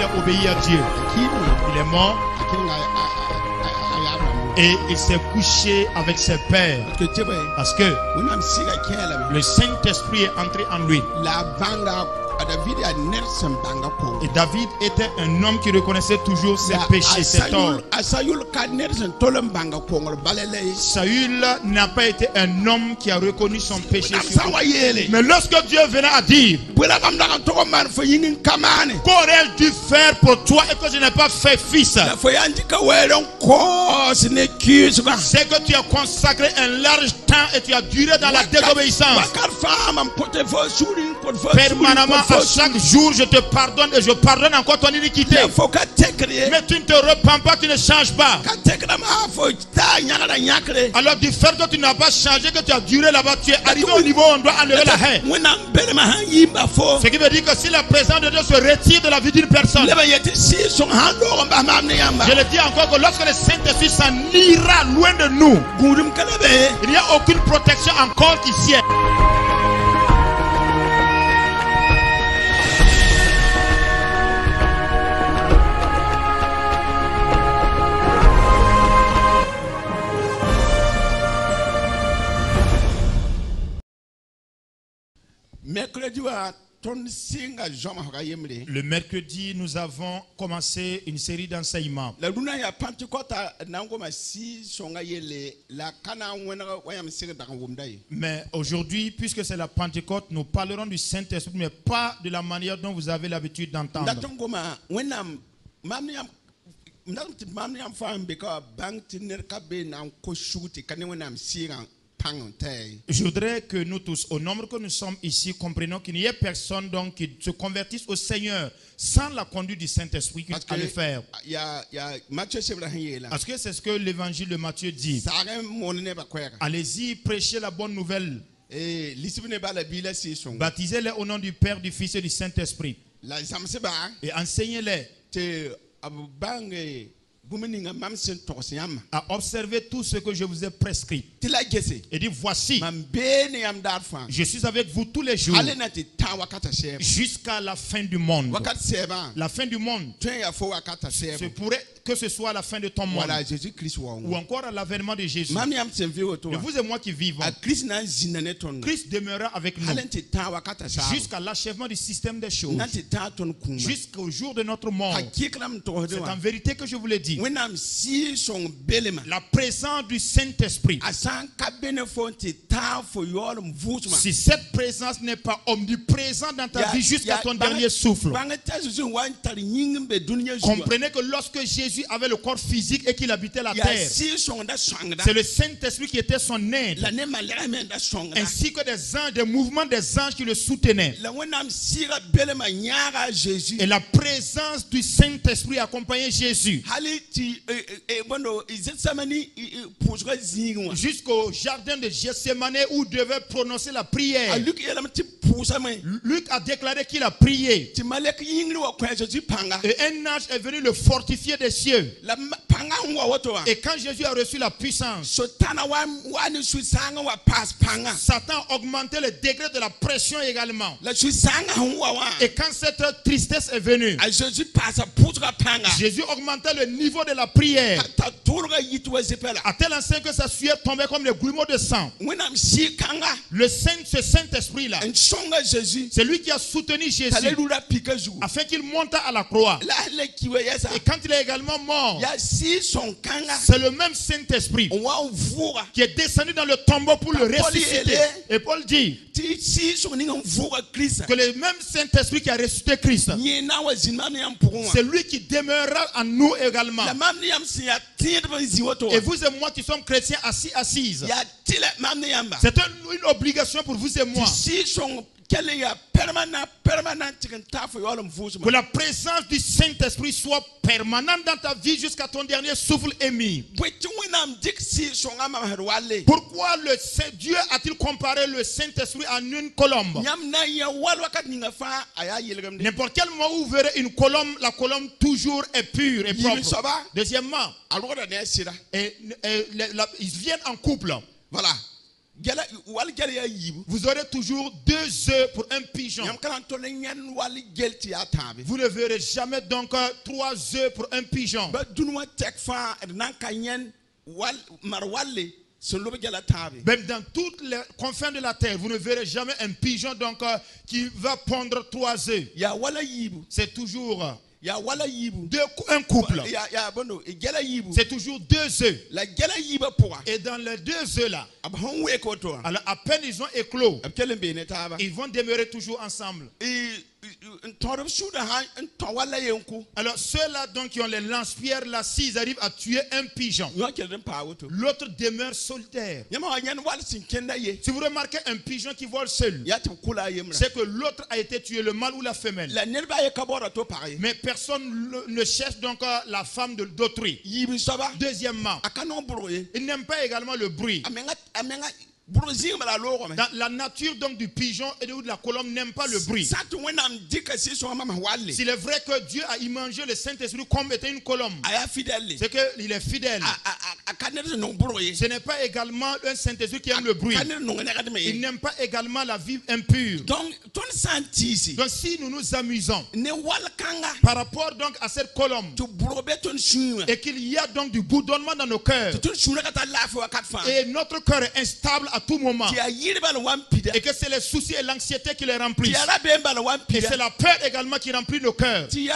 a obéi à Dieu. Il est mort et il s'est couché avec ses pères. Parce que le Saint-Esprit est entré en lui. Et David était un homme qui reconnaissait toujours ses péchés, ses torts. Saül n'a pas été un homme qui a reconnu son péché. Mais lorsque Dieu venait à dire qu'aurais-je dû faire pour toi et que je n'ai pas fait fils, c'est que tu as consacré un large temps et tu as duré dans la désobéissance. Permanemment, à chaque jour, je te pardonne et je pardonne encore ton iniquité. Mais tu ne te repens pas, tu ne changes pas. Alors du fait que tu n'as pas changé, que tu as duré là-bas, tu es arrivé au niveau où on doit enlever la haine. Ce qui veut dire que si la présence de Dieu se retire de la vie d'une personne, je le dis encore que lorsque le Saint-Esprit s'en ira loin de nous, il n'y a aucune protection encore qui sied. Le mercredi, nous avons commencé une série d'enseignements. Mais aujourd'hui, puisque c'est la Pentecôte, nous parlerons du Saint-Esprit, mais pas de la manière dont vous avez l'habitude d'entendre. Je voudrais que nous tous, au nombre que nous sommes ici, comprenions qu'il n'y ait personne donc qui se convertisse au Seigneur sans la conduite du Saint-Esprit qui va le faire. Parce que c'est ce que l'évangile de Matthieu dit. Allez-y, prêchez la bonne nouvelle. Baptisez-les au nom du Père, du Fils et du Saint-Esprit. Et enseignez-les à observer tout ce que je vous ai prescrit. Et dit, voici, je suis avec vous tous les jours jusqu'à la fin du monde. La fin du monde, c'est pourrait que ce soit la fin de ton monde ou encore à l'avènement de Jésus. Et vous et moi qui vivons, Christ demeurera avec nous jusqu'à l'achèvement du système des choses, jusqu'au jour de notre mort. C'est en vérité que je vous l'ai dit. La présence du Saint-Esprit, si cette présence n'est pas omniprésente dans ta vie jusqu'à ton dernier souffle, comprenez que lorsque Jésus avait le corps physique et qu'il habitait la terre, c'est le Saint-Esprit qui était son aide, ainsi que des anges, des mouvements des anges qui le soutenaient. Et la présence du Saint-Esprit accompagnait Jésus jusqu'au jardin de Gethsémani où il devait prononcer la prière. Luc a déclaré qu'il a prié. Et un ange est venu le fortifier des cieux. Et quand Jésus a reçu la puissance, Satan a augmenté le degré de la pression également. Et quand cette tristesse est venue, Jésus augmentait le niveau de la prière à tel enseigne que sa sueur tombait comme des grumeaux de sang. Ce Saint-Esprit là, c'est lui qui a soutenu Jésus afin qu'il monte à la croix. Et quand il est également mort, c'est le même Saint-Esprit qui est descendu dans le tombeau pour le ressusciter. Et Paul dit que le même Saint-Esprit qui a ressuscité Christ, c'est lui qui demeurera en nous également. Et vous et moi qui sommes chrétiens assises, c'est une obligation pour vous et moi que la présence du Saint-Esprit soit permanente dans ta vie jusqu'à ton dernier souffle émis. Pourquoi Dieu a-t-il comparé le Saint-Esprit à une colombe? N'importe quel moment où vous verrez une colombe, la colombe toujours est pure et propre. Deuxièmement, ils viennent en couple. Voilà. Vous aurez toujours 2 œufs pour un pigeon. Vous ne verrez jamais donc 3 œufs pour un pigeon. Même dans toutes les confins de la terre, vous ne verrez jamais un pigeon donc qui va pondre 3 œufs. C'est toujours un couple. C'est toujours 2 œufs. Et dans les 2 œufs là, alors à peine ils ont éclos, ils vont demeurer toujours ensemble. Alors ceux-là donc qui ont les lance-pierres là, s'ils arrivent à tuer un pigeon, l'autre demeure solitaire. Si vous remarquez un pigeon qui vole seul, c'est que l'autre a été tué, le mâle ou la femelle. Mais personne ne cherche donc la femme d'autrui. Deuxièmement, il n'aime pas également le bruit. Dans la nature donc du pigeon et de la colombe n'aime pas le bruit. S'il est vrai que Dieu a imagé le Saint-Esprit comme étant une colombe, c'est qu'il est fidèle. Ce n'est pas également un Saint-Esprit qui aime le bruit. Il n'aime pas également la vie impure. Donc si nous nous amusons par rapport donc à cette colombe et qu'il y a donc du bourdonnement dans nos cœurs et notre cœur est instable à tout moment et que c'est les soucis et l'anxiété qui les remplissent et c'est la peur également qui remplit nos cœurs et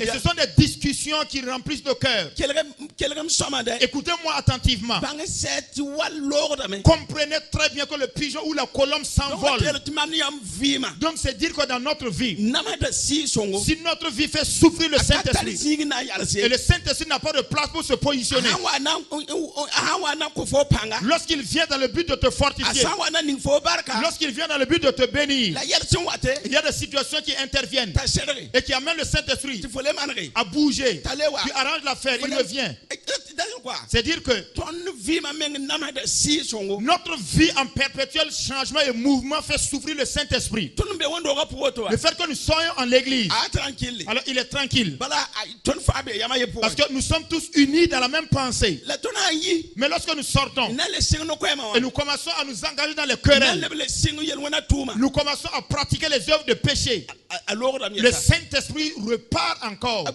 ce sont des discussions qui remplissent nos cœurs. Écoutez-moi attentivement. Comprenez très bien que le pigeon ou la colombe s'envole. Donc c'est dire que dans notre vie, si notre vie fait souffrir le Saint-Esprit et le Saint-Esprit n'a pas de place pour se positionner, lorsqu'il vient dans le but de te fortifier, lorsqu'il vient dans le but de te bénir, il y a des situations qui interviennent et qui amènent le Saint-Esprit à bouger. Tu arranges l'affaire, il revient. C'est dire que notre vie en perpétuel changement et mouvement fait souffrir le Saint-Esprit. Le fait que nous soyons en l'église, alors il est tranquille. Parce que nous sommes tous unis dans la même pensée. Mais lorsque nous sortons et nous commençons à nous engager dans les querelles, nous commençons à pratiquer les œuvres de péché, le Saint-Esprit repart encore.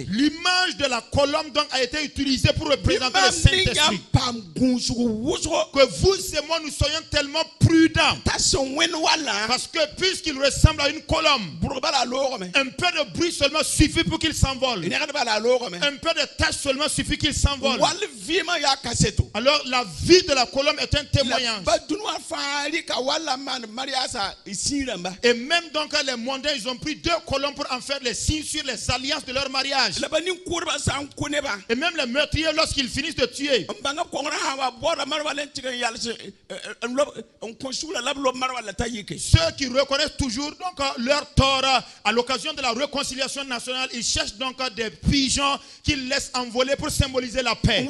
L'image de la colombe donc a été utilisée pour représenter le Saint-Esprit. Que vous et moi nous soyons tellement prudents, parce que puisqu'il ressemble à une colombe, un peu de bruit seulement suffit pour qu'il s'envole. Un peu de tâche seulement suffit qu'il s'envole. Alors la vie de la colombe est un témoignage. Et même donc les mondains, ils ont pris 2 colombes pour en faire les signes sur les alliances de leur mariage. Et même les meurtriers, lorsqu'ils finissent de tuer, ceux qui reconnaissent toujours donc leur tort à l'occasion de la réconciliation nationale, ils cherchent donc des pigeons qu'ils laissent envoler pour symboliser la paix.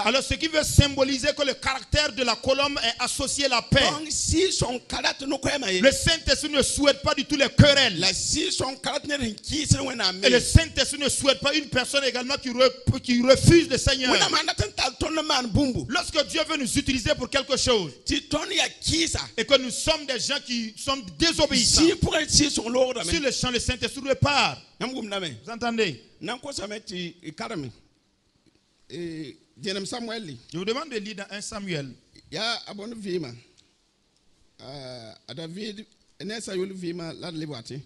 Alors ce qui veut symboliser que le caractère de la colombe est associé à la paix. Le Saint-Esprit ne souhaite pas du tout les querelles. Et le Saint-Esprit ne souhaite pas une personne également qui refuse le Seigneur. Lorsque Dieu veut nous utiliser pour quelque chose et que nous sommes des gens qui sont désobéissants, sur le champ, le Saint-Esprit repart. Vous entendez? Je vous demande de lire dans 1 Samuel.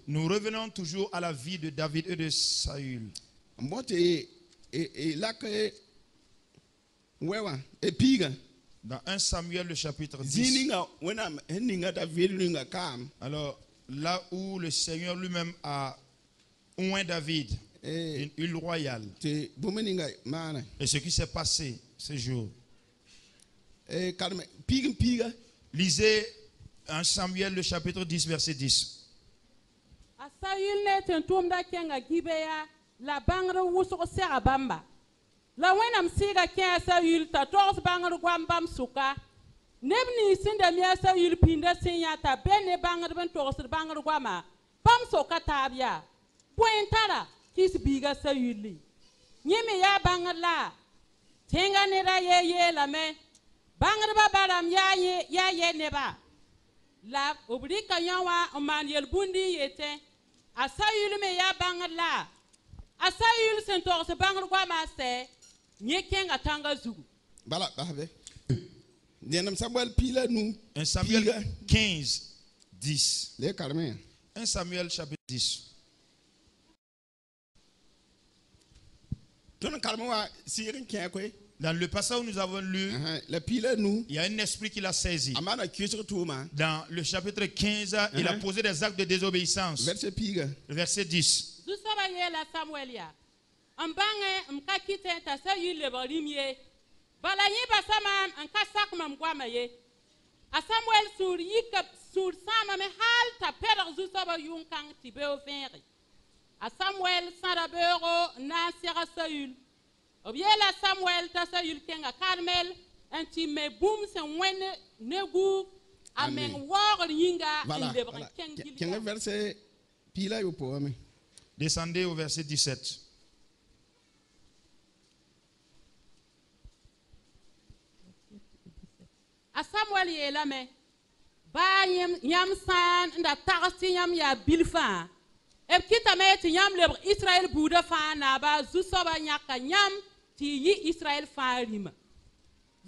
Nous revenons toujours à la vie de David et de Saül. Dans 1 Samuel, le chapitre 10. Alors, là où le Seigneur lui-même a oint David, une huile royale. Et ce qui s'est passé ce jour. Lisez 1 Samuel, le chapitre 10, verset 10. La wenam siga kya Saül ta tos bangar gwam bam suka nebni sinda miya Saül pinda sinya ta bene bangar ben tos bangar gwama bam soka tabya pointara kis biga Saül nyeme ya bangar la Tenga nera ye la me. Bangraba baram ya neba. La obrika yawa oman yel bundi yete. Asayul me ya bangla. Asayul sentor se bangrwa ma se. Nyekeng atanga zugu. Bala babe. Samuel pile nous. 1 Samuel 15, 10. 1 Samuel chapitre 10. Dans le passage où nous avons lu, il y a un esprit qui l'a saisi. Dans le chapitre 15, il a posé des actes de désobéissance. Verset 10. Samuel sur yikap sur sama me hal ta peder zusaba yunkang tibeo veri. Samuel sarabero na sira Saül. Obiela Samuel ta Saül kenga Carmel anti me boom se wene negu amen war yinga indebra kenga verset pila yo po ame. Descendez au verset 17. Samuel yela me ba yam san nda tarsi yam ya bilfa e kita me ti yam le Israël buda fa na ba zusoba nyaka nyam ti yi Israël fa rima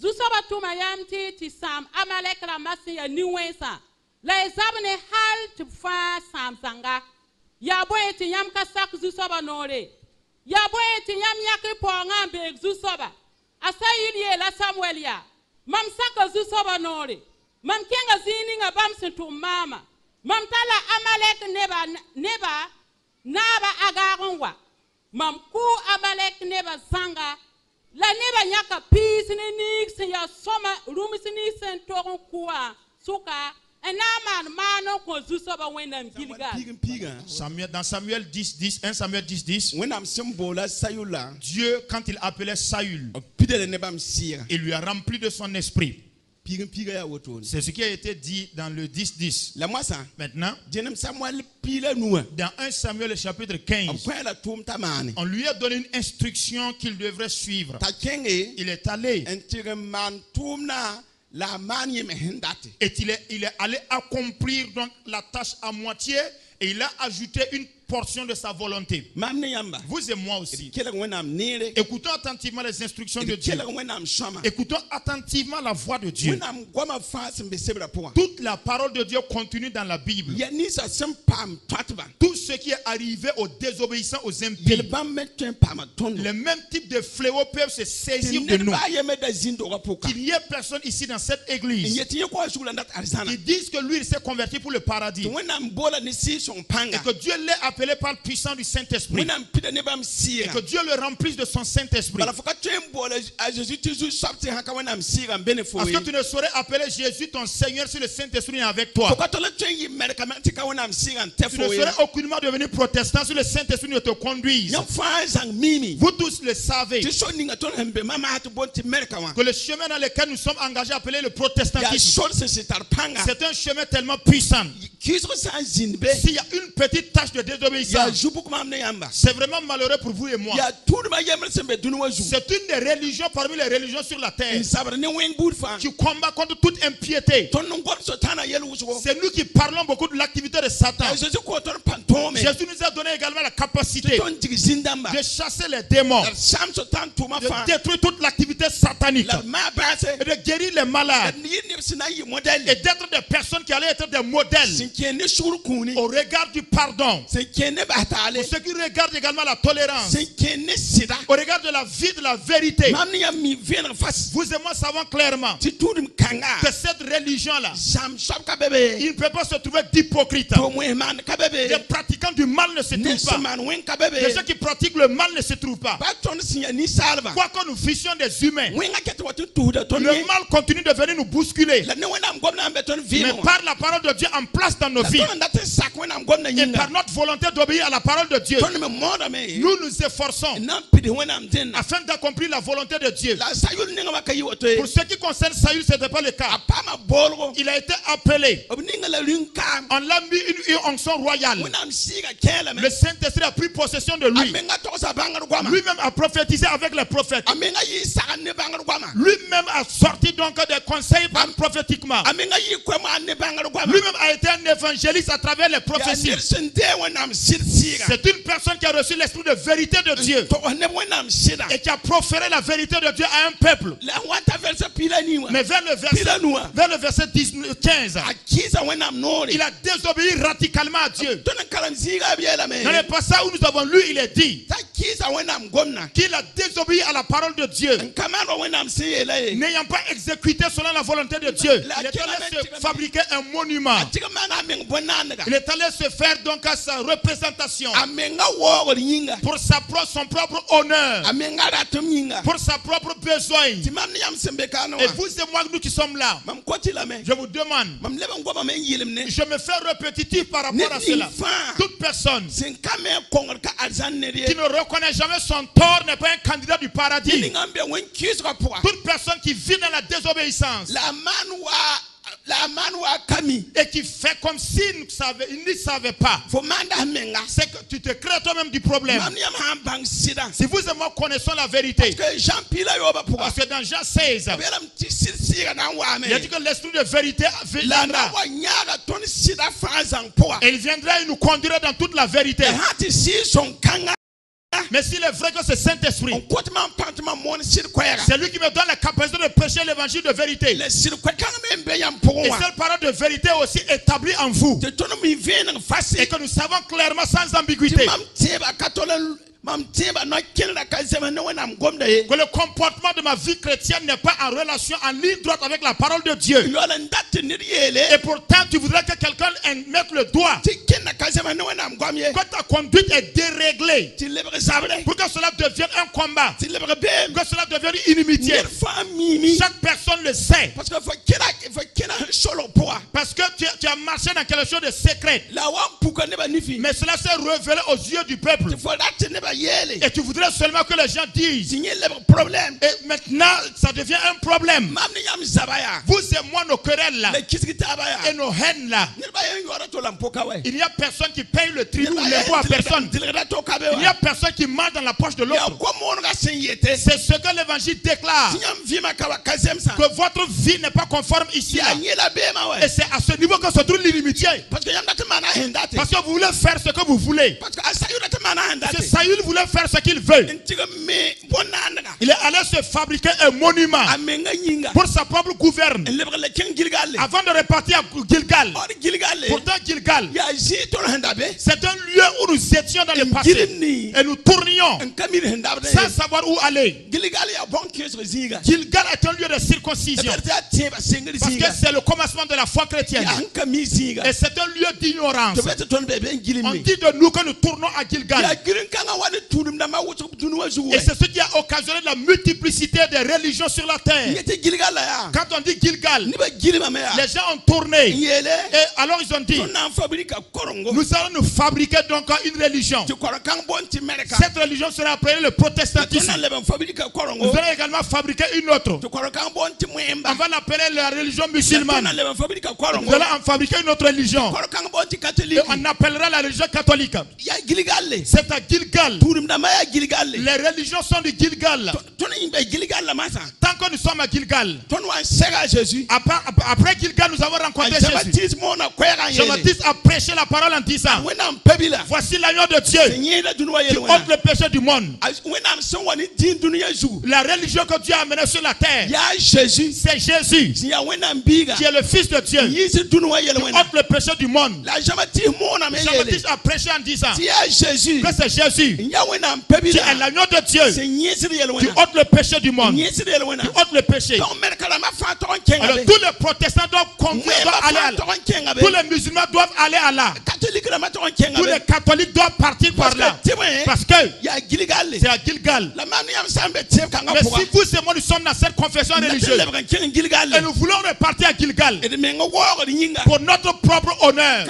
zusoba tuma yam ti sam amalek la masi ya niwensa la ezabne hal ti fa sam sanga ya boye ti yam ka sak zusoba nore ya boye ti yam yake po ngambe zusoba asayil yela Samuel ya mam saka zusoba nore mam kenga zini nga bam sentu mama mam tala amalek neba naba agaronwa mam ku amalek neba zanga la neba nyaka pis ni nix ya soma rumisini sentoron kuwa suka enaman mano ko zusoba wenam gilgal Dans Samuel 10, 10, 1 Samuel 10, 10, Dieu, quand il appelait Saül, il lui a rempli de son esprit. C'est ce qui a été dit dans le 10, 10. Maintenant, dans 1 Samuel chapitre 15, on lui a donné une instruction qu'il devrait suivre. Il est allé et il est allé accomplir donc la tâche à moitié et il a ajouté une portion de sa volonté. Vous et moi aussi. Écoutons attentivement les instructions de Dieu. Écoutons attentivement la voix de Dieu. Toute la parole de Dieu continue dans la Bible. Tout ce qui est arrivé aux désobéissants, aux impies, le même type de fléaux peuvent se saisir de nous. Qu'il n'y ait personne ici dans cette église qui dise que lui il s'est converti pour le paradis et que Dieu l'ait appelé par le puissant du Saint-Esprit et que Dieu le remplisse de son Saint-Esprit. Parce que tu ne saurais appeler Jésus ton Seigneur si le Saint-Esprit est avec toi. Tu ne saurais aucunement devenir protestant si le Saint-Esprit ne te conduise. Vous tous le savez que le chemin dans lequel nous sommes engagés appelé le protestantisme, c'est un chemin tellement puissant. S'il y a une petite tâche de désobéissance, c'est vraiment malheureux pour vous et moi. C'est une des religions parmi les religions sur la terre qui combat contre toute impiété. C'est nous qui parlons beaucoup de l'activité de Satan. Jésus nous a donné également la capacité de chasser les démons, de détruire toute l'activité satanique, et de guérir les malades, et d'être des personnes qui allaient être des modèles au regard du pardon, pour ceux qui regardent également la tolérance, au regard de la vie de la vérité. Vous et moi savons clairement que cette religion-là, il ne peut pas se trouver d'hypocrites. Les pratiquants du mal ne se trouvent pas. Les gens qui pratiquent le mal ne se trouvent pas. Quoi que nous fissions des humains, le mal continue de venir nous bousculer. Mais par la parole de Dieu en place dans nos vies, et par notre volonté d'obéir à la parole de Dieu, nous nous efforçons afin d'accomplir la volonté de Dieu. Pour ce qui concerne Saül, ce n'était pas le cas. Il a été appelé. On l'a mis une onction royale. Le Saint-Esprit a pris possession de lui. Lui-même a prophétisé avec les prophètes. Lui-même a sorti donc des conseils prophétiquement. Lui-même a été un évangéliste à travers les prophéties. C'est une personne qui a reçu l'esprit de vérité de Dieu et qui a proféré la vérité de Dieu à un peuple. Mais vers le verset 15, il a désobéi radicalement à Dieu. Dans le passage où nous avons lu, il est dit qu'il a désobéi à la parole de Dieu, n'ayant pas exécuté selon la volonté de Dieu. Il est allé se fabriquer un monument. Il est allé se faire donc à sa représentation pour son propre honneur, pour sa propre besoin. Et vous et moi, nous qui sommes là, je vous demande, je me fais répétitif par rapport à cela. Toute personne qui ne reconnaît jamais son tort n'est pas un candidat du paradis. Toute personne qui vit dans la désobéissance et qui fait comme s'il ne savait pas, c'est que tu te crées toi-même du problème. Si vous et moi connaissons la vérité, parce que dans Jean 16, il a dit que l'esprit de vérité viendra. Et il viendra et nous conduira dans toute la vérité. Mais s'il est vrai que c'est Saint-Esprit, c'est lui qui me donne la capacité de prêcher l'évangile de vérité. Et cette parole de vérité est aussi établie en vous. Et que nous savons clairement sans ambiguïté que le comportement de ma vie chrétienne n'est pas en relation, en ligne droite avec la parole de Dieu. Et pourtant, tu voudrais que quelqu'un mette le doigt quand ta conduite est déréglée, pour que cela devienne un combat, que cela devienne une inimitié. Chaque personne le sait. Parce que tu as marché dans quelque chose de secret, mais cela s'est révélé aux yeux du peuple. Et tu voudrais seulement que les gens disent. Et maintenant, ça devient un problème. Vous et moi, nos querelles là, et nos haines là. Il n'y a personne qui paye le tribut ou l'impôt à personne. Il n'y a personne qui marche dans la poche de l'autre. C'est ce que l'évangile déclare. Que votre vie n'est pas conforme ici là. Et c'est à ce niveau que se trouve l'inimitié. Parce que vous voulez faire ce que vous voulez. Saül voulait faire ce qu'il veut. Il est allé se fabriquer un monument pour sa propre gouverne avant de repartir à Gilgal. Pourtant Gilgal, c'est un lieu où nous étions dans le passé et nous tournions sans savoir où aller. Gilgal est un lieu de circoncision parce que c'est le commencement de la foi chrétienne. Et c'est un lieu d'ignorance. On dit de nous que nous tournons à Gilgal. Et c'est ce qui a occasionné la multiplicité des religions sur la terre. Quand on dit Gilgal, les gens ont tourné. Et alors ils ont dit, nous allons nous fabriquer donc une religion. Cette religion sera appelée le protestantisme. Nous allons également fabriquer une autre. On va l'appeler la religion musulmane. Nous allons en fabriquer une autre religion. Et on appellera la religion catholique. C'est à Gilgal. Les religions sont du Gilgal. Tant que nous sommes à Gilgal, après Gilgal, nous avons rencontré Jésus. Jean-Baptiste a prêché la parole en disant, voici l'agneau de Dieu qui ôte le péché du monde. La religion que Dieu a amenée sur la terre, c'est Jésus qui est le Fils de Dieu qui ôte le péché du monde. Jean-Baptiste a prêché en disant que c'est Jésus qui est l'agneau de Dieu qui ôte le péché du monde, qui ôte le péché. Alors tous les protestants doivent aller à là. Tous les musulmans doivent aller à là. Tous les catholiques doivent partir par là. Parce que c'est à Gilgal. Mais si vous et moi nous sommes dans cette confession religieuse et nous voulons repartir à Gilgal pour notre propre honneur,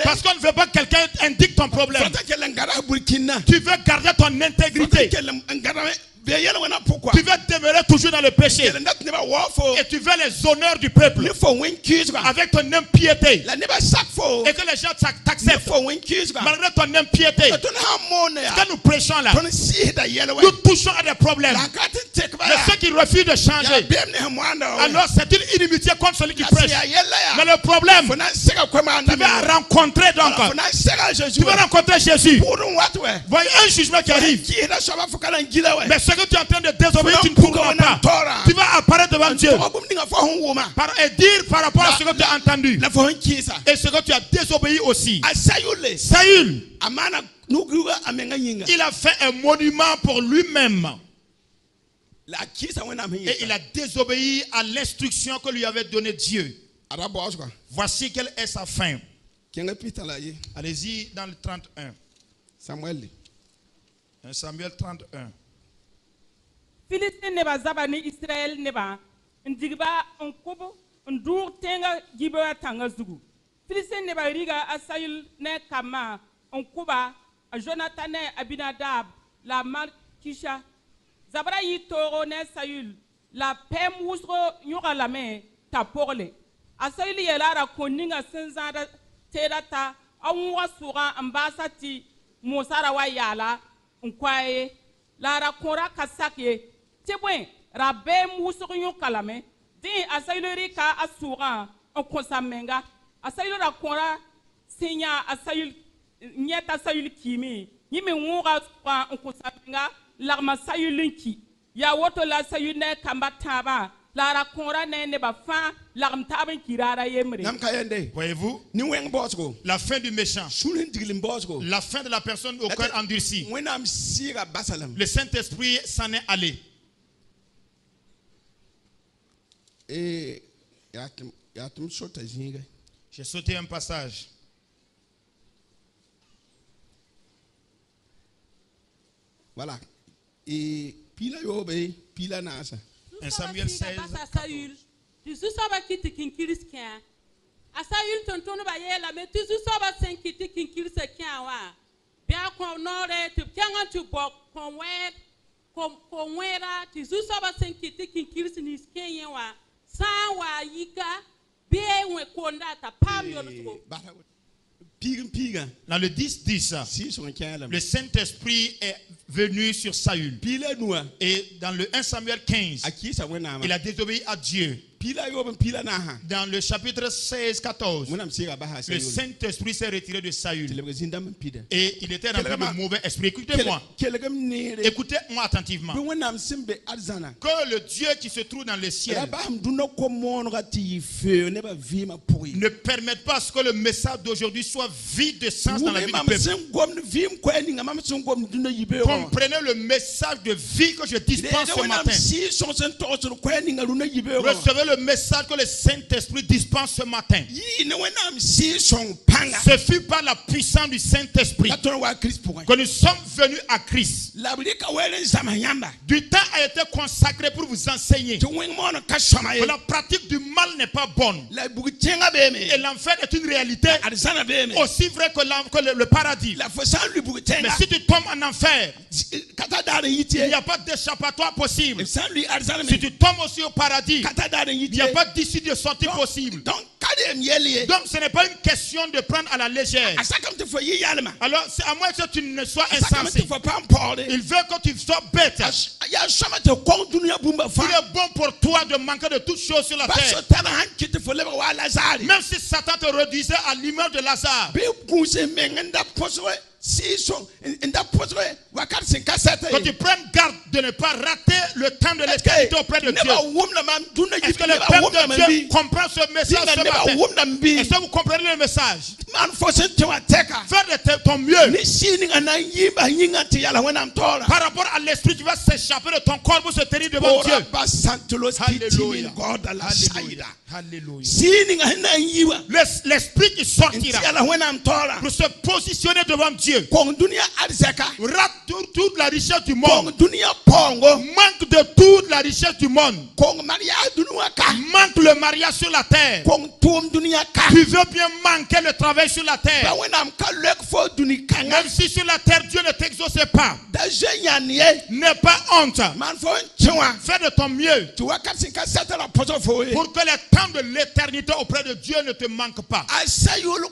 parce qu'on ne veut pas que quelqu'un indique ton problème, tu veux garder ton intégrité. Tu vas demeurer toujours dans le péché. Et tu veux les honneurs du peuple avec ton impiété. Et que les gens t'acceptent malgré ton impiété. Quand nous prêchons là, nous touchons à des problèmes. Mais ceux qui refusent de changer, alors c'est une inimitié contre celui qui prêche. Mais le problème, tu vas rencontrer donc, tu vas rencontrer Jésus. Voyez un jugement qui arrive. Mais ce que tu es en train de désobéir, tu ne pourras pas. Tu vas apparaître devant Dieu et dire par rapport à ce que tu as entendu et ce que tu as désobéi aussi. Saül, il a fait un monument pour lui-même. Et il a désobéi à l'instruction que lui avait donnée Dieu. Voici quelle est sa fin. Allez-y dans le 31. Samuel 31. Philistin neba zabani Israël neba ndigba onkobo ndur tenga giba tanga zugu. Philistin neba riga Asayul ne kama onkuba Jonathan ne Abinadab la Malkisha Zabra yitoro ne Sayul la pem wusro nyora la me taporle. Asayul yelara koninga senzada terata awwa sura ambasati Mosara wa yala nkwaye lara kora kasake tebwe rabe musuyo kalame di asayulori ka asura onkosamenga asayulora kora sinya asayul nyeta sayul kimi yimi ngura kwa onkosamenga larma sayulinki ya woto la sayune kambataba lara kora ne ba fa larm taben kirara yemre. Voyez-vous, la fin du méchant, la fin de la personne au cœur endurci. Le Saint-Esprit s'en est allé. J'ai sauté un passage. Voilà. Et pila yobe, pila nasa. 1 Samuel 16. Tu saba kiti kinkiris kya. Asayul tontono ba yela me tu saba sen kiti kinkiris kya wa. Bia ko nore tu kyanga tu bok konwera tu saba sen kiti kinkiris ni skyen wa. San wa yika be we konda ta pam yo no. Dans le 10-10, le Saint-Esprit est venu sur Saül. Et dans le 1 Samuel 15, il a désobéi à Dieu. Dans le chapitre 16-14, le Saint-Esprit s'est retiré de Saül. Et il était rempli de mauvais esprit. Écoutez-moi. Écoutez-moi attentivement. Que le Dieu qui se trouve dans le ciel ne permette pas ce que le message d'aujourd'hui soit vide de sens dans la vie du peuple. Comprenez le message de vie que je dispense ce matin. Recevez le message que le Saint-Esprit dispense ce matin. Ce fut par la puissance du Saint-Esprit que nous sommes venus à Christ. Du temps a été consacré pour vous enseigner que la pratique du mal n'est pas bonne. Et l'enfer est une réalité aussi vrai que le paradis. Mais si tu tombes en enfer, il n'y a pas d'échappatoire possible. Si tu tombes aussi au paradis, il n'y a pas d'issue de sortie possible. Donc ce n'est pas une question de prendre à la légère. Alors c'est à moins que tu ne sois insensé. Il veut que tu sois bête. Il est bon pour toi de manquer de toutes choses sur la terre. Même si Satan te réduisait à l'image de Lazare. Que tu prennes garde de ne pas rater le temps de l'éternité auprès de Dieu. Est-ce que le peuple de Dieu comprend ce message ce matin? Est-ce que vous comprenez le message? Fais de ton mieux par rapport à l'esprit qui va s'échapper de ton corps pour se tenir devant Dieu. Alléluia. Alléluia. Alléluia. L'esprit qui sortira pour se positionner devant Dieu. Rate toute la richesse du monde. Manque de toute la richesse du monde. Manque le mariage sur la terre. Tu veux bien manquer le travail sur la terre. Même si sur la terre Dieu ne t'exauce pas. N'aie pas honte. Fais de ton mieux pour que les temps de l'éternité auprès de Dieu ne te manquent pas. Saül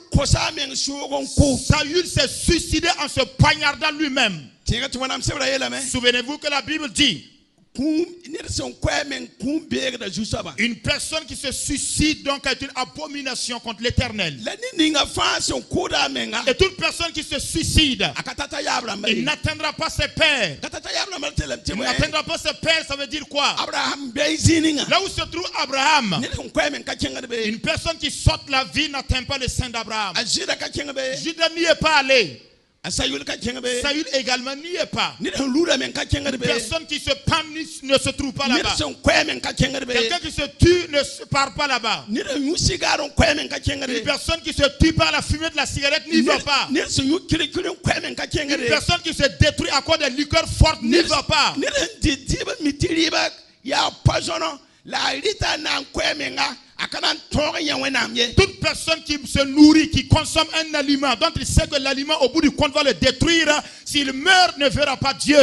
s'est suicidé en se poignardant lui-même. Souvenez-vous que la Bible dit une personne qui se suicide donc est une abomination contre l'Éternel. Et toute personne qui se suicide, il n'atteindra pas ses pères. Il n'atteindra pas ses pères, ça veut dire quoi? Là où se trouve Abraham, une personne qui saute la vie n'atteint pas le sein d'Abraham. Judas n'y est pas allé. Saül également n'y est pas. Une personne qui se pend ne se trouve pas là-bas. Quelqu'un qui se tue ne se part pas là-bas. Une personne qui se tue par la fumée de la cigarette n'y va pas. Une personne qui se détruit à cause des liqueurs fortes n'y va pas. Toute personne qui se nourrit, qui consomme un aliment dont il sait que l'aliment au bout du compte va le détruire, s'il meurt ne verra pas Dieu.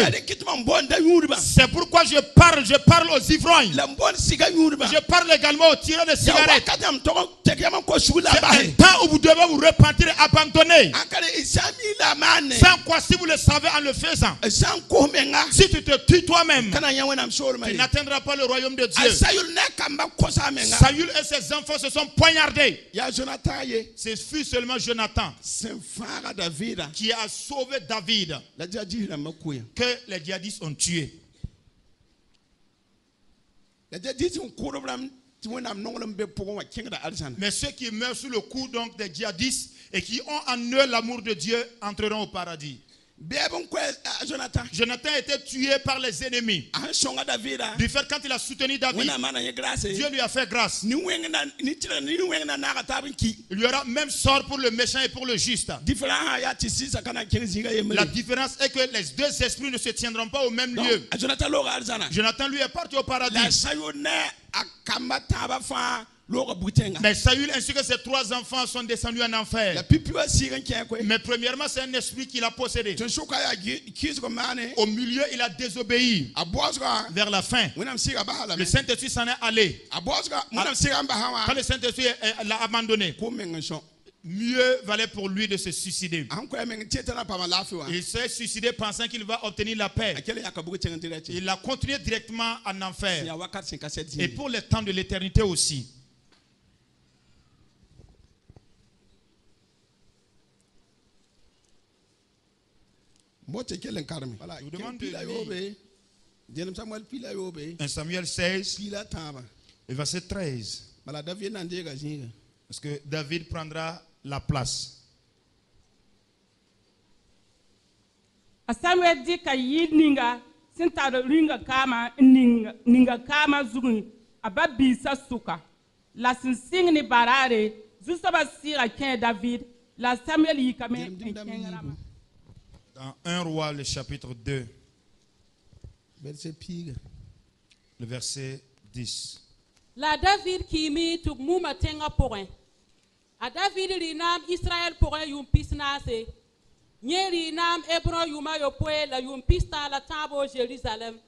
C'est pourquoi je parle aux ivrognes. Je parle également aux tireurs de cigarettes. C'est un temps où vous devez vous repentir et abandonner. Sans quoi, si vous le savez en le faisant, si tu te tues toi-même, tu n'atteindras pas le royaume de Dieu. Saül et ses enfants se sont poignardés. Ce fut seulement Jonathan qui a sauvé David, que les djihadistes ont tué. Mais ceux qui meurent sous le coup donc des djihadistes et qui ont en eux l'amour de Dieu entreront au paradis. Jonathan a été tué par les ennemis. Du fait, quand il a soutenu David, Dieu lui a fait grâce. Il y aura même sort pour le méchant et pour le juste. La différence est que les deux esprits ne se tiendront pas au même lieu. Jonathan lui est parti au paradis. Mais Saül ainsi que ses trois enfants sont descendus en enfer. Mais premièrement, c'est un esprit qui l'a possédé. Au milieu, il a désobéi. Vers la fin, le Saint-Esprit s'en est allé. Quand le Saint-Esprit l'a abandonné, mieux valait pour lui de se suicider. Il s'est suicidé pensant qu'il va obtenir la paix. Il a continué directement en enfer. Et pour le temps de l'éternité aussi. Je vous demande de lire 1 Samuel 16, le verset 13. Parce que David prendra la place. Samuel dit que Yidninga, Sinta Ringa Kama, Ninga Kama Zuni, Ababisa Suka. La Sinsing ni Barare, Zusaba Sira Ken David, la Samuel Yikame. Dans 1 Roi, le chapitre 2, le verset 10. La David qui mit tout mouma tenga point. A David rinam Israël point yum pisnase. Nye rinam Hebron yuma yo point la yum pista la tabo Jérusalem.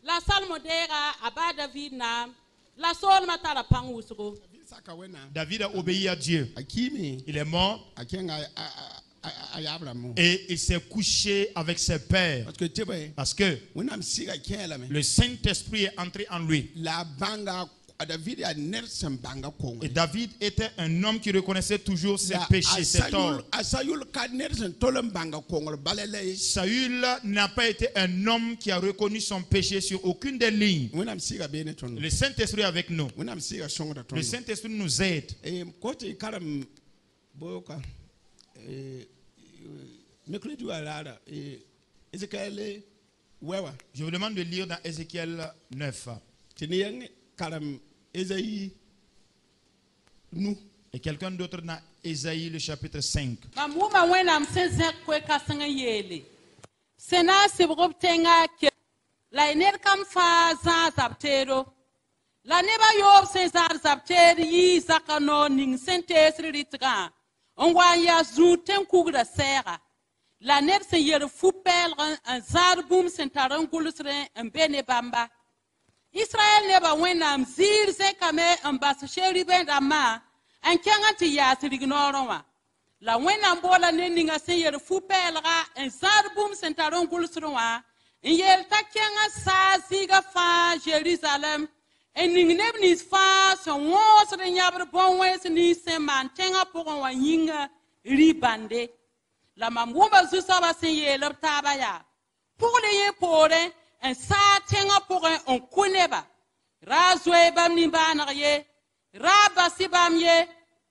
La salmodera aba David nam. La sol mata la pangusgo. David a obéi à Dieu. Il est mort. Et il s'est couché avec ses pères. Parce que le Saint-Esprit est entré en lui. Et David était un homme qui reconnaissait toujours ses péchés, ses torts. Saül n'a pas été un homme qui a reconnu son péché sur aucune des lignes. Le Saint-Esprit est avec nous. Le Saint-Esprit nous aide. Je vous demande de lire dans Ézéchiel 9. nous. Et quelqu'un d'autre dans Ésaïe le chapitre 5. La ner kam fa za zaptero la neba yob se zar zapter yi zakano ning sente sritka onwa ya zuten kugra sera la ner se yer fupel un zar boom sentaran gulusre un bene bamba Israël neba wenam zir se kame un bas sheri ben rama en kyanganti ya srignoronwa la wenam bola neninga se yer fupel ga un zar boom sentaran gulusrwa Yel takenga sa ziga fa Jerusalem ening nebnis fa so wos de nyabre bon wes ni se mantenga pour wa yinga ribande la mamumba zusa ba se yel taba ya pour les pore en sa tenga pour un kuneba razwe bam ni banariye raba sibam ye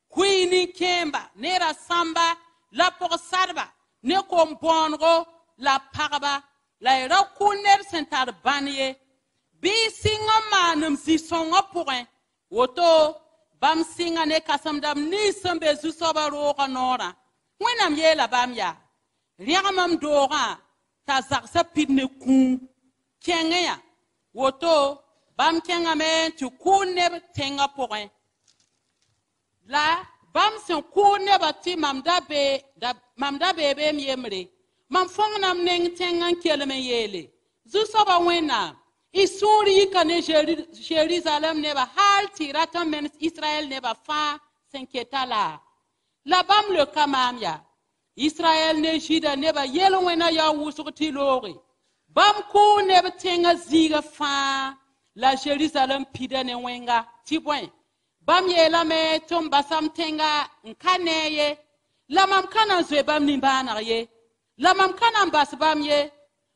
kuini kemba nera samba la pour sarba ne kompondro la parba la rakuner sentar banye bi singa manum si songa pourin woto bam singa ne kasam dam ni sambe zu soba roga nora wenam ye la bam ya riamam dora ta zaksa pidne ku kengya woto bam kenga me tu kunne tenga pourin la bam sen kunne bati mamda be miemre man fongnam neng tengan kelme yele zu soba wena isuri kane Jerusalem neba halti ratan men Israël neba fa senketala la bam le kamamya Israël ne jida neba yelo wena ya wusuti lori bam ko neba tenga ziga fa la Jerusalem pidane wenga tibwen bam yela me tombasam tenga nkaneye la mam kana zwe bam nimbana ye la mam kanam bas bam ye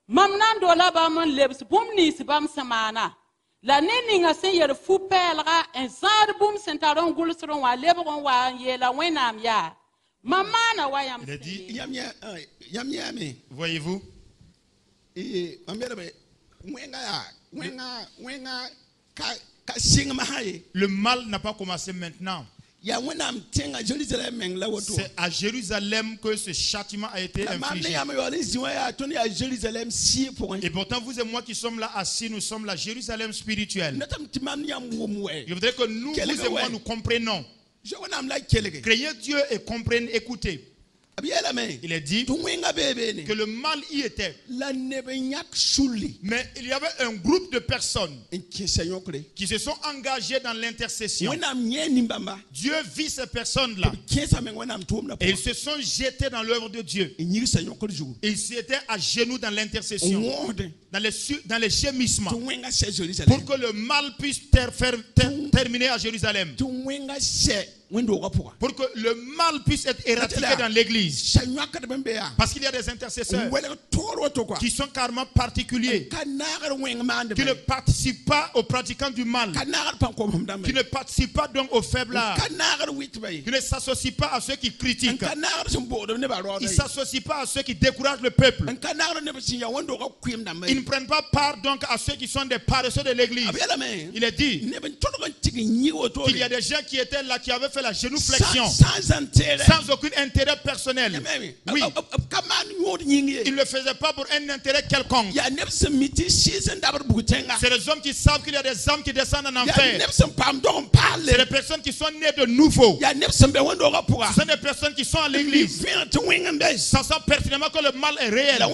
mam nan do la bam lebs bum ni bam samana la neninga se yer fu pelra en zar bum sentaron gulsron wa lebron wa ye la wenam ya mamana wayam il a dit yam voyez-vous le mal n'a pas commencé maintenant. C'est à Jérusalem que ce châtiment a été infligé. Et pourtant, vous et moi qui sommes là assis, nous sommes la Jérusalem spirituelle. Je voudrais que nous, vous et moi, nous comprenions. Craignez Dieu et comprenez, écoutez. Il est dit que le mal y était. Mais il y avait un groupe de personnes qui se sont engagées dans l'intercession. Dieu vit ces personnes-là. Et ils se sont jetés dans l'œuvre de Dieu. Ils étaient à genoux dans l'intercession, dans les gémissements, pour que le mal puisse terminer à Jérusalem. Pour que le mal puisse être éradiqué dans l'église. Parce qu'il y a des intercesseurs qui sont carrément particuliers, qui ne participent pas aux pratiquants du mal, qui ne participent pas donc aux faiblards, qui ne s'associent pas à ceux qui critiquent, ils ne s'associent pas à ceux qui découragent le peuple, ils ne prennent pas part donc à ceux qui sont des paresseux de l'église. Il est dit qu'il y a des gens qui étaient là, qui avaient fait la génouflexion sans aucun intérêt personnel. Oui. Ils ne le faisaient pas pour un intérêt quelconque. C'est les hommes qui savent qu'il y a des âmes qui descendent en enfer. C'est les personnes qui sont nées de nouveau. Ce sont des personnes qui sont à l'église, sachant pertinemment que le mal est réel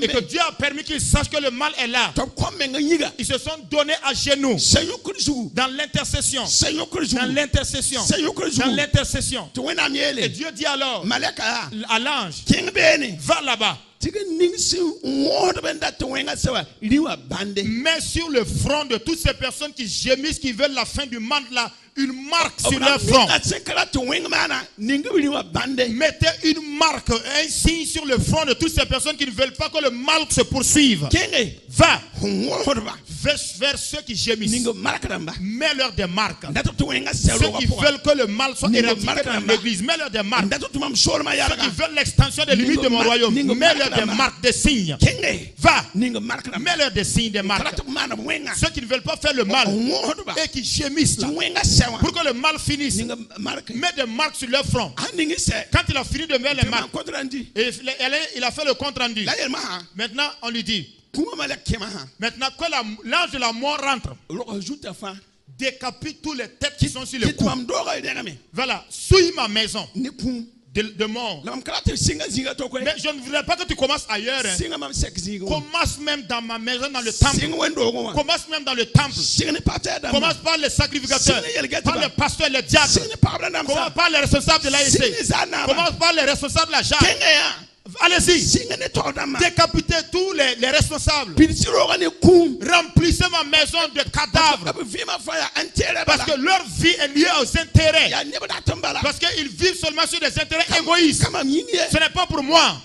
et que Dieu a permis qu'ils sachent que le mal est là. Ils se sont donnés à genoux dans l'intercession. Dans l'intercession. Dans l'intercession. Et Dieu dit alors à l'ange, va là-bas. Mets sur le front de toutes ces personnes qui gémissent, qui veulent la fin du monde là, une marque sur leur front. Mettez une marque, un signe sur le front de toutes ces personnes qui ne veulent pas que le mal se poursuive. Va. vers ceux qui gémissent. Mets-leur des marques. Ceux qui veulent que le mal soit éradiqué dans l'église, mets-leur des marques. Ceux qui veulent l'extension des limites de mon royaume, mets-leur des marques, des signes. Va, mets-leur des signes, des marques. Ceux qui ne veulent pas faire le mal et qui gémissent là, pour que le mal finisse, mets des marques sur leur front. Quand il a fini de mettre les marques, et il a fait le compte rendu. Maintenant, on lui dit, maintenant que l'ange de la mort rentre, décapite tous les têtes qui sont sur le cou. Voilà, souille ma maison de mort. Mais je ne voudrais pas que tu commences ailleurs. Commence même dans ma maison, dans le temple. Commence même dans le temple. Commence par les sacrificateurs, par les pasteurs, les diacres. Commence par les responsables de l'AEC. Commence par les responsables de la JAC. Allez-y, décapitez tous les responsables. Remplissez ma maison de cadavres. Parce que leur vie est liée aux intérêts. Parce qu'ils vivent seulement sur des intérêts égoïstes. Ce n'est pas pour moi.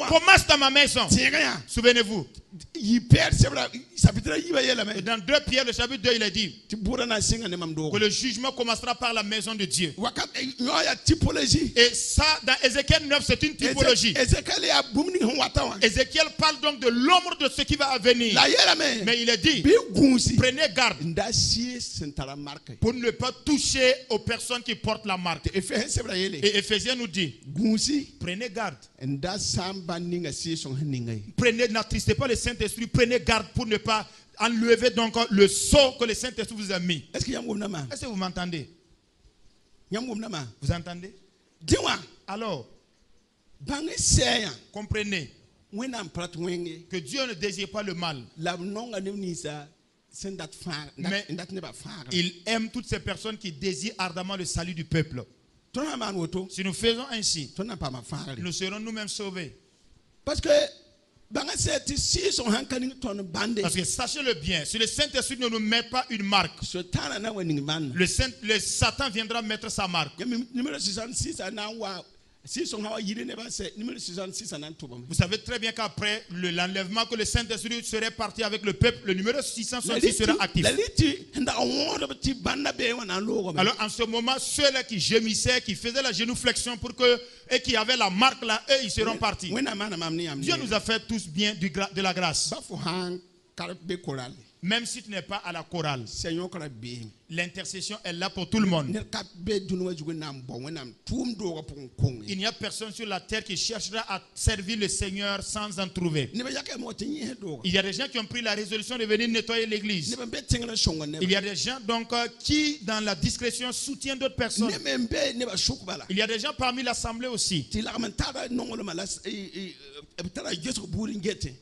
Commence dans ma maison. Souvenez-vous. Dans 2 Pierre, le chapitre 2, il est dit que le jugement commencera par la maison de Dieu. Et ça, dans Ézéchiel 9, c'est une typologie. Ézéchiel parle donc de l'ombre de ce qui va venir. Mais il est dit, prenez garde pour ne pas toucher aux personnes qui portent la marque. Et Éphésiens nous dit, prenez garde. N'attristez pas le Saint-Esprit, prenez garde pour ne pas enlever donc le sceau que le Saint-Esprit vous a mis. Est-ce que vous m'entendez? Vous entendez? Alors, comprenez que Dieu ne désire pas le mal. Mais il aime toutes ces personnes qui désirent ardemment le salut du peuple. Si nous faisons ainsi, nous serons nous-mêmes sauvés. Parce que sachez-le bien, si le Saint-Esprit ne nous met pas une marque, le Satan viendra mettre sa marque. Vous savez très bien qu'après l'enlèvement, que le Saint-Esprit serait parti avec le peuple, le numéro 666 sera actif. Alors en ce moment, ceux-là qui gémissaient, qui faisaient la génuflexion pour que, et qui avaient la marque là, eux ils seront partis. Dieu nous a fait tous bien de la grâce. Même si tu n'es pas à la chorale, l'intercession est là pour tout le monde. Il n'y a personne sur la terre qui cherchera à servir le Seigneur sans en trouver. Il y a des gens qui ont pris la résolution de venir nettoyer l'église. Il y a des gens donc qui dans la discrétion soutiennent d'autres personnes. Il y a des gens parmi l'assemblée aussi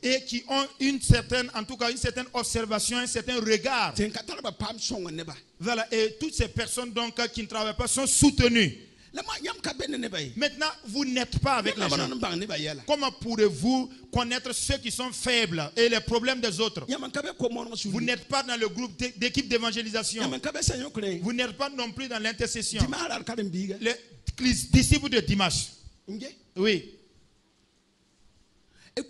et qui ont une certaine, en tout cas une certaine observation, un certain regard. Voilà, et toutes ces personnes donc qui ne travaillent pas sont soutenues. Maintenant, vous n'êtes pas avec les gens. Comment pourrez-vous connaître ceux qui sont faibles et les problèmes des autres? Vous n'êtes pas dans le groupe d'équipe d'évangélisation. Vous n'êtes pas non plus dans l'intercession. Les disciples de Dimanche. Oui. Ils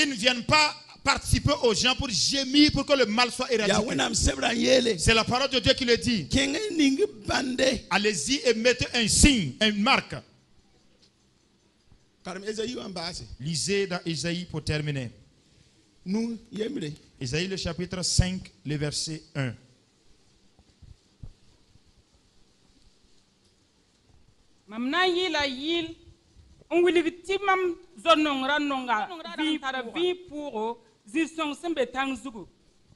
ne viennent pas participer aux gens pour gémir pour que le mal soit éradiqué. C'est la parole de Dieu qui le dit. Allez-y et mettez un signe, une marque. Lisez dans Isaïe pour terminer. Isaïe le chapitre 5, le verset 1. On will timam zonong ranonga vi puro zisong sembe tangzugu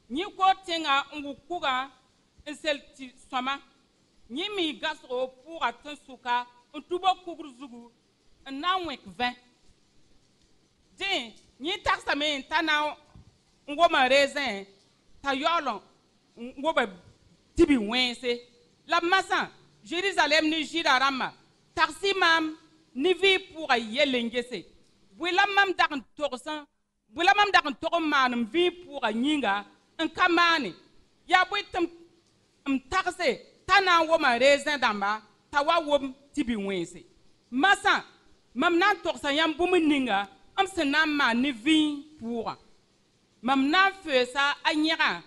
ni ko tenga ngukuga enselti soma ni mi gasro pour atensuka ntubo kugruzugu nanwek 20 de ni taxame tana ngoma raisin ta yolo ngoba tibi wense la massa Jérusalem ni jirarama taximam ni vi pour yelengese bwela mam dakan torsan vi pour nyinga en kamane ya bwetam taxe tana wo ma raisin damba tawa wo tibi masa mam nan torsan yam bumininga am senama ni vi pour. Mam na fe sa anyira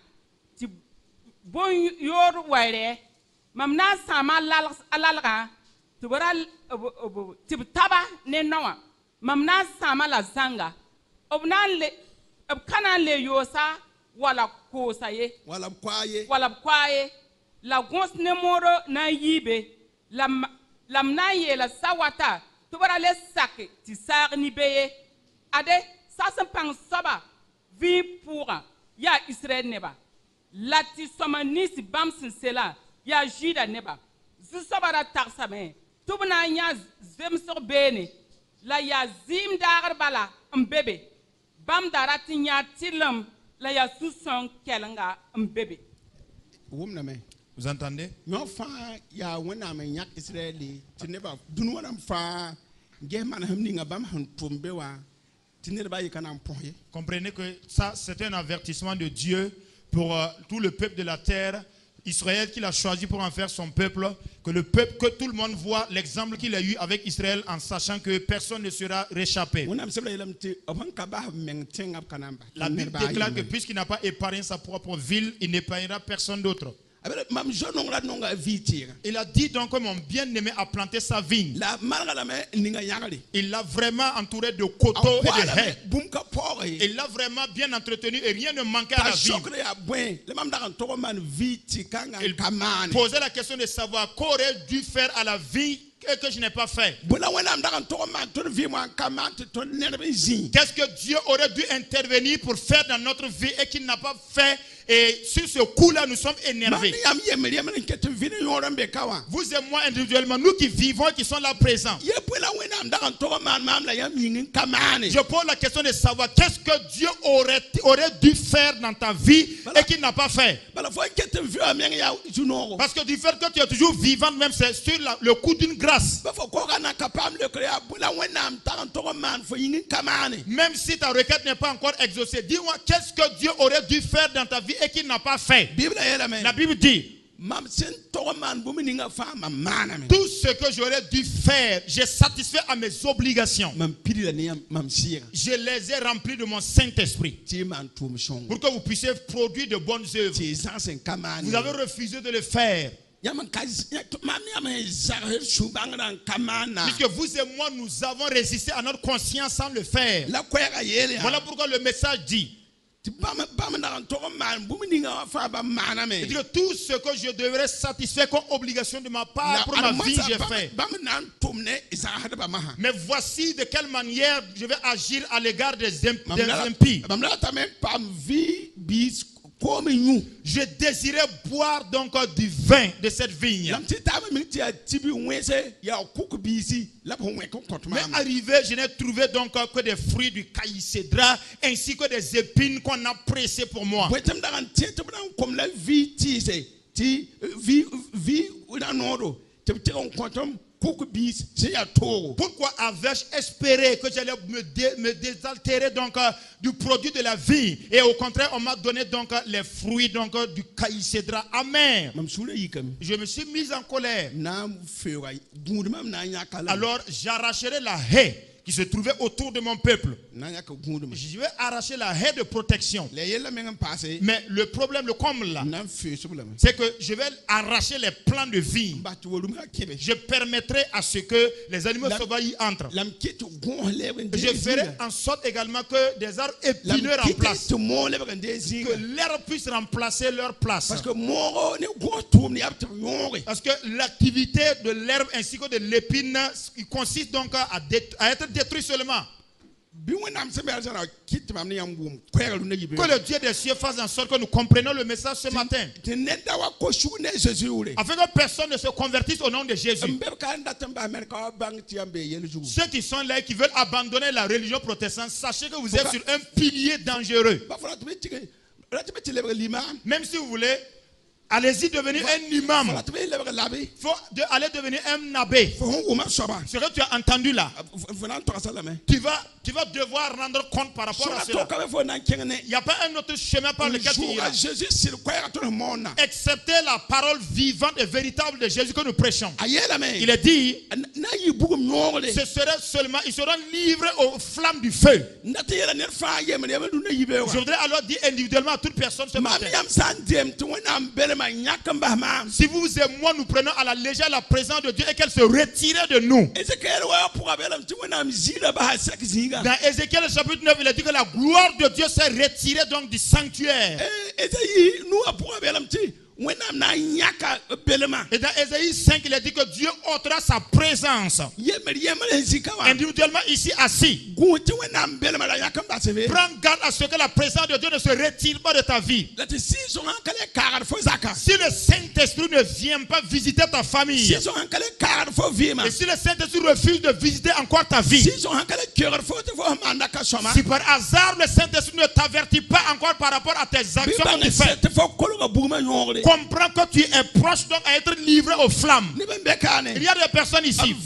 ti bon yor wale. Mam na sama alalga ti bora ti taba ne nawa. Mam na sama la zanga. Obna le kana le yosa wala kosa ye. Wala kwaye. La gons ne moro na yibe. Lam na ye la sawata. Tu vas aller sac, tu sars ni beye. Ade, ça se pense saba. Vie pour ya Israël neba. La ti somanis bam sincela. Ya Juda neba. Zusabara tarsame. Tubna ya zem sur bene. La ya zim dar bala mbebe. Bam darati nya tilam. La ya sous-son kelenga mbebe. Vous entendez? Comprenez que ça, c'est un avertissement de Dieu pour tout le peuple de la terre. Israël qu'il a choisi pour en faire son peuple, que le peuple, que tout le monde voit l'exemple qu'il a eu avec Israël en sachant que personne ne sera réchappé. La Bible déclare que puisqu'il n'a pas épargné sa propre ville, il n'épargnera personne d'autre. Il a dit donc que mon bien-aimé a planté sa vigne. Il l'a vraiment entouré de coteaux et de haies. Il l'a vraiment bien entretenu et rien ne manquait à la vigne. Il posait la question de savoir qu'aurait dû faire à la vigne et que je n'ai pas fait. Qu'est-ce que Dieu aurait dû intervenir pour faire dans notre vie et qu'il n'a pas fait? Et sur ce coup-là, nous sommes énervés. Vous et moi individuellement, nous qui vivons et qui sommes là présents. Je pose la question de savoir qu'est-ce que Dieu aurait dû faire dans ta vie et qu'il n'a pas fait. Parce que du fait que tu es toujours vivant, même c'est sur le coup d'une grâce. Même si ta requête n'est pas encore exaucée, dis-moi qu'est-ce que Dieu aurait dû faire dans ta vie et qu'il n'a pas fait. La Bible dit, tout ce que j'aurais dû faire, j'ai satisfait à mes obligations. Je les ai remplis de mon Saint-Esprit pour que vous puissiez produire de bonnes œuvres. Vous avez refusé de le faire. Puisque vous et moi, nous avons résisté à notre conscience sans le faire. Voilà pourquoi le message dit, que tout ce que je devrais satisfaire comme obligation de ma part pour ma vie, j'ai fait. Mais voici de quelle manière je vais agir à l'égard des impies. Je désirais boire donc du vin de cette vigne. Mais arrivé, je n'ai trouvé donc que des fruits du caïcédra ainsi que des épines qu'on a pressées pour moi. Pourquoi avais-je espéré que j'allais me désaltérer donc du produit de la vie, et au contraire on m'a donné donc les fruits donc du caïcédra amer. Je me suis mis en colère. Alors j'arracherai la haie qui se trouvait autour de mon peuple. Je vais arracher la haie de protection. Mais le problème, le comble là, c'est que je vais arracher les plants de vie. Je permettrai à ce que les animaux sauvages y entrent. Je ferai en sorte également que des arbres épineux remplacent. Que l'herbe puisse remplacer leur place. Parce que l'activité de l'herbe ainsi que de l'épine consiste donc à être détruit seulement. Que le Dieu des cieux fasse en sorte que nous comprenions le message ce matin. Afin que personne ne se convertisse au nom de Jésus. Ceux qui sont là et qui veulent abandonner la religion protestante, sachez que vous êtes sur un pilier dangereux. Même si vous voulez Allez-y devenir un imam. Il faut aller devenir un abbé. Ce que tu as entendu là, tu vas devoir rendre compte par rapport à cela. Il n'y a pas un autre chemin par lequel tu iras, excepté la parole vivante et véritable de Jésus que nous prêchons. Il est dit, ce serait seulement, ils seront livrés aux flammes du feu. Je voudrais alors dire individuellement à toute personne ce matin, si vous et moi nous prenons à la légère la présence de Dieu et qu'elle se retirait de nous. Dans Ézéchiel chapitre 9, il a dit que la gloire de Dieu s'est retirée donc du sanctuaire. Et dans Ésaïe 5, il a dit que Dieu ôtera sa présence. Individuellement ici assis, prends garde à ce que la présence de Dieu ne se retire pas de ta vie. Si le Saint-Esprit ne vient pas visiter ta famille, et si le Saint-Esprit refuse de visiter encore ta vie, si par hasard le Saint-Esprit ne t'avertit pas encore par rapport à tes actions que tu fais, comprends que tu es proche donc à être livré aux flammes. Il y a des personnes ici,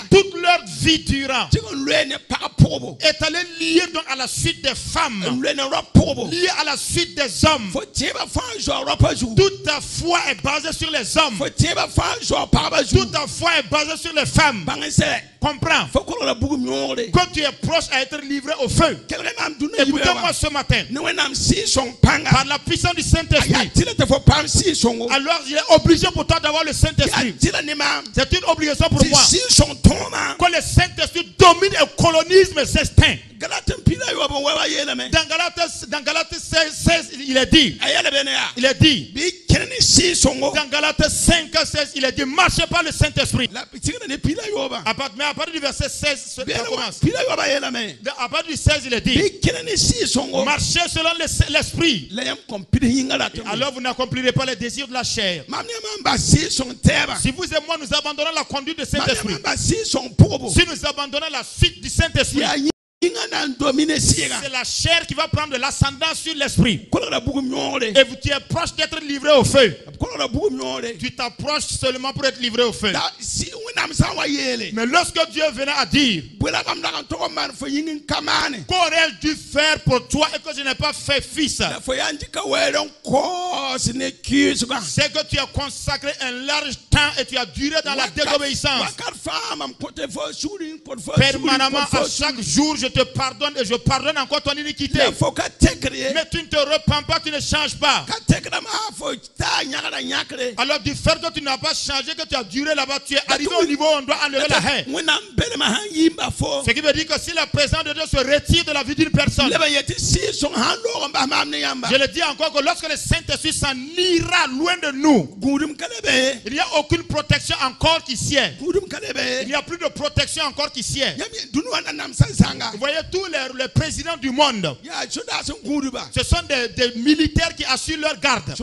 toute leur vie durant, est allée liée donc à la suite des femmes, liée à la suite des hommes. Toute ta foi est basée sur les hommes. Toute ta foi est basée sur les femmes. Comprends que tu es proche à être livré au feu. Écoutez-moi ce matin, par la puissance du Saint-Esprit, alors il est obligé pour toi d'avoir le Saint-Esprit. C'est une obligation pour moi que le Saint-Esprit domine et colonise mes instincts. Dans Galates 16, il est dit, dans Galates 5, 16, il est dit, marchez par le Saint-Esprit. Mais à partir du verset 16, ça commence. À partir du 16, il est dit, marchez selon l'Esprit. Alors vous n'accomplirez pas les désirs de la chair. Si vous et moi nous abandonnons la conduite de Saint-Esprit, si nous abandonnons la suite du Saint-Esprit, c'est la chair qui va prendre l'ascendant sur l'esprit. Et tu es proche d'être livré au feu. Tu t'approches seulement pour être livré au feu. Mais lorsque Dieu venait à dire qu'aurais-je dû faire pour toi et que je n'ai pas fait fils, c'est que tu as consacré un large temps et tu as duré dans la désobéissance. Permanemment, à chaque jour, je te pardonne et je pardonne encore ton iniquité. Mais tu ne te repens pas, tu ne changes pas. Alors du fait que tu n'as pas changé, que tu as duré là-bas, tu es arrivé au niveau où on doit enlever la haine. Ce qui veut dire que si la présence de Dieu se retire de la vie d'une personne, je le dis encore que lorsque le Saint-Esprit s'en ira loin de nous, il n'y a aucune protection encore qui sied. Il n'y a plus de protection encore qui sied. Vous voyez tous les présidents du monde, ce sont des militaires qui assurent leur garde.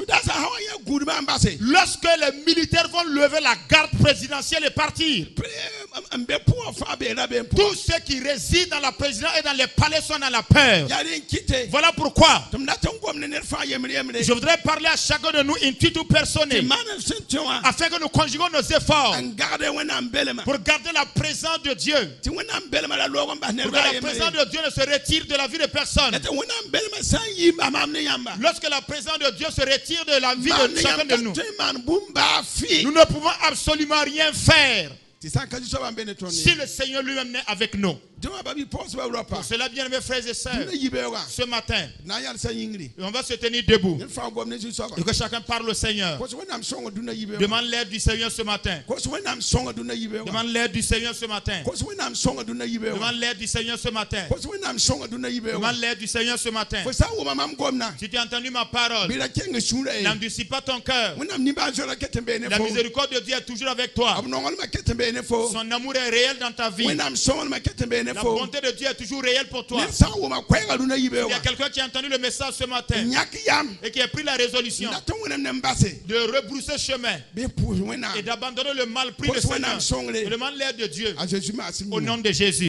Lorsque les militaires vont lever la garde présidentielle et partir, tous ceux qui résident dans la présidence et dans les palais sont dans la peur. Voilà pourquoi je voudrais parler à chacun de nous intuitu personnel, afin que nous conjuguons nos efforts pour garder la présence de Dieu, pour que la présence de Dieu ne se retire de la vie de personne. Lorsque la présence de Dieu se retire de la vie de chacun de nous, nous ne pouvons absolument rien faire si le Seigneur lui-même est avec nous. Pour cela, bien mes frères et sœurs, ce matin, on va se tenir debout et que chacun parle au Seigneur. Demande l'aide du Seigneur ce matin. Demande l'aide du Seigneur ce matin. Demande l'aide du Seigneur ce matin. Demande l'aide du Seigneur ce matin. Si tu as entendu ma parole, n'endurcis pas ton cœur. La miséricorde de Dieu est toujours avec toi. Son amour est réel dans ta vie. La bonté de Dieu est toujours réelle pour toi. Il y a quelqu'un qui a entendu le message ce matin et qui a pris la résolution de rebrousser chemin et d'abandonner le mal pris de Seigneur. Je demande l'aide de Dieu au nom de Jésus.